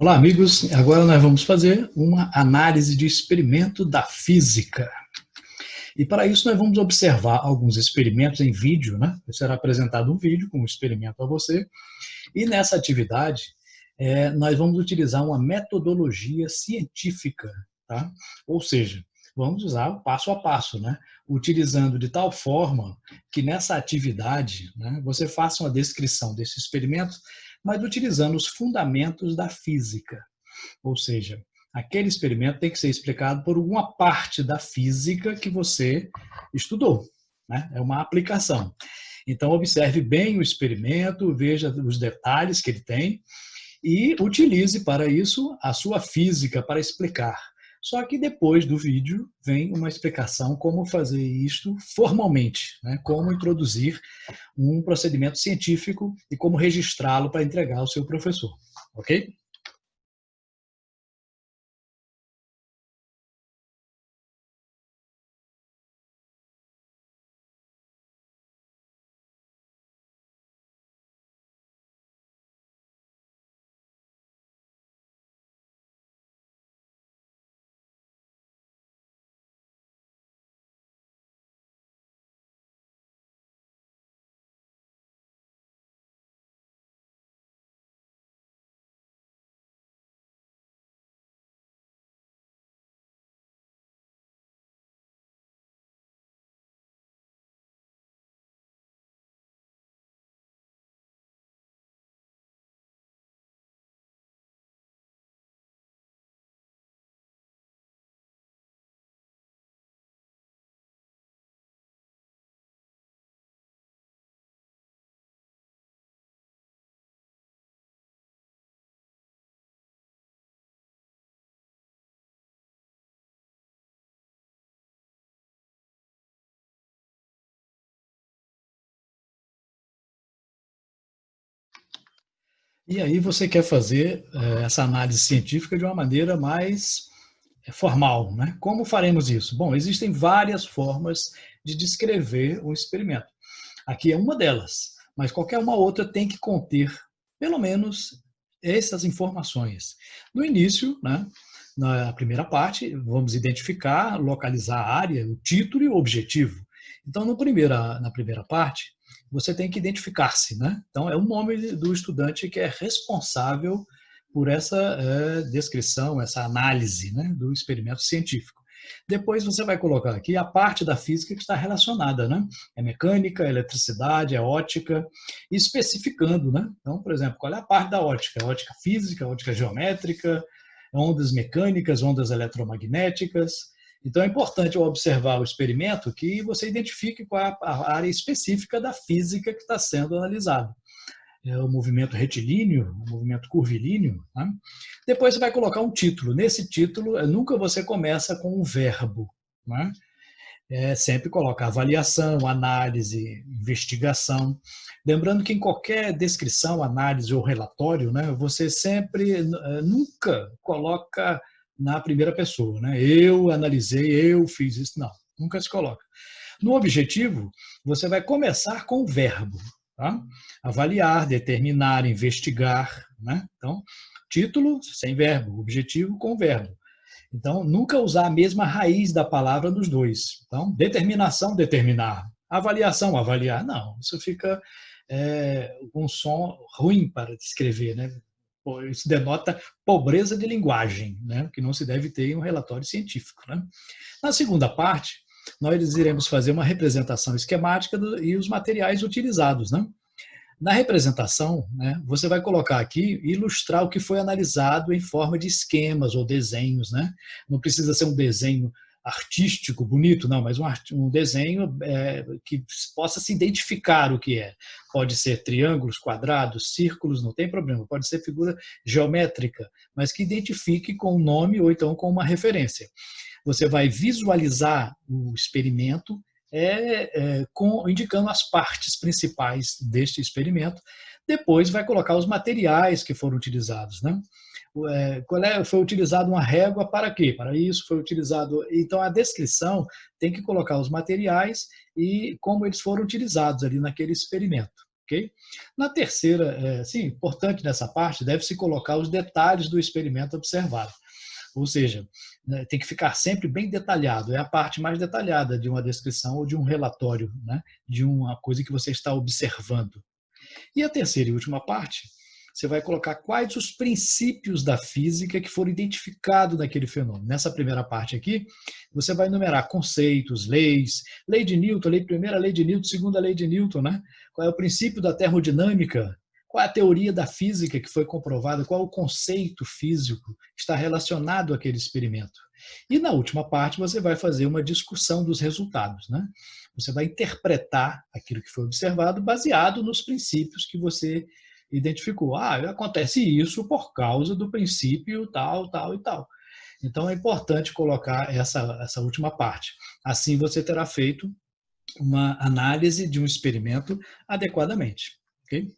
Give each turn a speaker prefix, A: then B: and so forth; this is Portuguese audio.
A: Olá, amigos. Agora nós vamos fazer uma análise de experimento da física. E para isso nós vamos observar alguns experimentos em vídeo, né? Será apresentado um vídeo com um experimento a você. E nessa atividade, nós vamos utilizar uma metodologia científica, tá? Ou seja, vamos usar o passo a passo, né? Utilizando de tal forma que nessa atividade, né, você faça uma descrição desse experimento, mas utilizando os fundamentos da física. Ou seja, aquele experimento tem que ser explicado por uma parte da física que você estudou, né? É uma aplicação. Então, observe bem o experimento, veja os detalhes que ele tem e utilize para isso a sua física para explicar. Só que depois do vídeo vem uma explicação como fazer isto formalmente, né? Como introduzir um procedimento científico e como registrá-lo para entregar ao seu professor, ok? E aí você quer fazer essa análise científica de uma maneira mais formal, né? Como faremos isso? Bom, existem várias formas de descrever um experimento. Aqui é uma delas, mas qualquer uma outra tem que conter, pelo menos, essas informações. No início, né, na primeira parte, vamos identificar, localizar a área, o título e o objetivo. Então, na primeira parte, você tem que identificar-se, né? Então, é o nome do estudante que é responsável por essa descrição, essa análise, né, do experimento científico. Depois você vai colocar aqui a parte da física que está relacionada, né? É mecânica, é eletricidade, é ótica, especificando, né? Então, por exemplo, qual é a parte da ótica? Ótica física, ótica geométrica, ondas mecânicas, ondas eletromagnéticas. Então, é importante ao observar o experimento que você identifique qual é a área específica da física que está sendo analisada. É o movimento retilíneo, o movimento curvilíneo. Né? Depois você vai colocar um título. Nesse título, nunca você começa com um verbo. Né? Sempre coloca avaliação, análise, investigação. Lembrando que em qualquer descrição, análise ou relatório, né, você sempre, nunca coloca na primeira pessoa. Né? Eu analisei, eu fiz isso. Não, nunca se coloca. No objetivo, você vai começar com o verbo. Tá? Avaliar, determinar, investigar. Né? Então, título sem verbo, objetivo com verbo. Então, nunca usar a mesma raiz da palavra nos dois. Então, determinação, determinar. Avaliação, avaliar. Não, isso fica um som ruim para descrever, né? Isso denota pobreza de linguagem, né? Que não se deve ter em um relatório científico. Né? Na segunda parte, nós iremos fazer uma representação esquemática e os materiais utilizados. Né? Na representação, né, você vai colocar aqui, ilustrar o que foi analisado em forma de esquemas ou desenhos. Né? Não precisa ser um desenho artístico, bonito, não, mas um desenho que possa se identificar o que é. Pode ser triângulos, quadrados, círculos, não tem problema. Pode ser figura geométrica, mas que identifique com um nome ou então com uma referência. Você vai visualizar o experimento indicando as partes principais deste experimento. Depois vai colocar os materiais que foram utilizados. Né? Foi utilizado uma régua para quê? Para isso foi utilizado. Então, a descrição tem que colocar os materiais e como eles foram utilizados ali naquele experimento. ok? Na terceira, sim, importante nessa parte, deve-se colocar os detalhes do experimento observado. Ou seja, né, tem que ficar sempre bem detalhado, é a parte mais detalhada de uma descrição ou de um relatório, né, de uma coisa que você está observando. E a terceira e última parte, você vai colocar quais os princípios da física que foram identificados naquele fenômeno. Nessa primeira parte aqui, você vai enumerar conceitos, leis, lei de Newton, primeira lei de Newton, segunda lei de Newton, né? Qual é o princípio da termodinâmica, qual é a teoria da física que foi comprovada, qual é o conceito físico que está relacionado àquele experimento. E na última parte você vai fazer uma discussão dos resultados, né? Você vai interpretar aquilo que foi observado baseado nos princípios que você identificou. Acontece isso por causa do princípio tal, tal e tal. Então é importante colocar essa última parte. Assim você terá feito uma análise de um experimento adequadamente. Ok?